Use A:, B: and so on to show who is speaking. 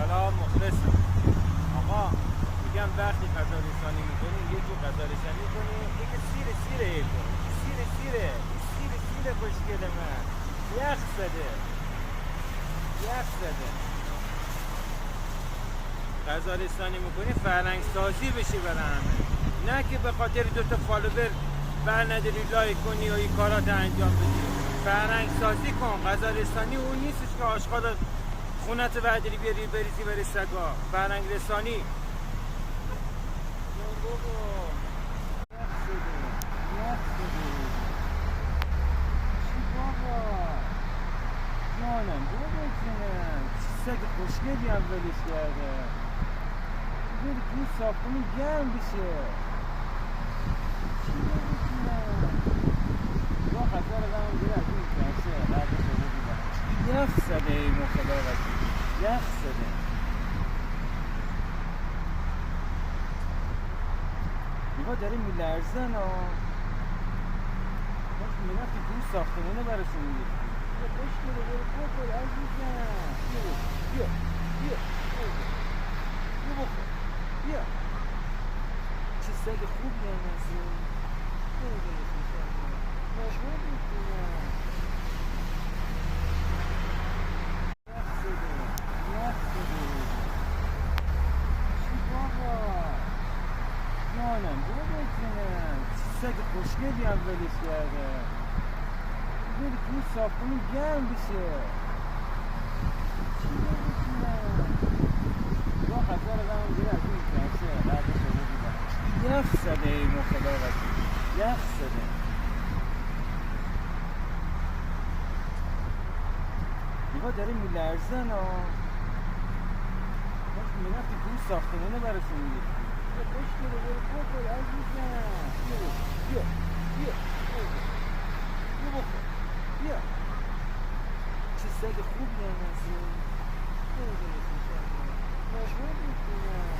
A: سلام مخلصم. آقا میگم وقتی غذا رسانی میکنی یه جو غذا رسانی کنی یکی سیره کن. سیره خوشگل من یخ زده غذا رسانی میکنی فرهنگ سازی بشی برای همه، نه که به خاطر دوتا فالوور برنداری لایک کنی و این کارات انجام بدی. فرهنگ سازی کن. غذا رسانی اون نیستش که آشغال خونت برداری بیاری بریزی بری سگا. فرهنگ رسانی یخ شده چی بابا جانم بکنم چی سگ خوشگلی هم ولش کرده بری تو این ساختمون گرم بشه. چی بکنم با غذا رو دارم دیگه از این کنسه قدر شده دیدم یخ زده ای مخدا وکیلی یخ زده. نگاه داره میلرزن ها. وقتی میرفتی تو این ساختمونه براشون میگفتی بیا خوشگله برو بخور عزیزم بیا بخور بیا چه سگ خوبی هم هستی. برو دلش میشم نشون میکنم یخ شده چی بابا جانم بکنم چی سگ خوشگلی هم ولش کرده بری تو این ساختمون گرم بشه. چی بکنم با غذا رو دارم دیگه از این کنسه قدر شده دیدم یخ زده ای مخدا وکیلی یخ زده. نگاه داره میلرزن ها. وقتی میرفتی تو این ساختمونه براشون میگفتی بیا خوشگله برو بخور عزیزم بیا بخور بیا چه سگ خوبی هم هستی. برو دلش میشم نشون میکنم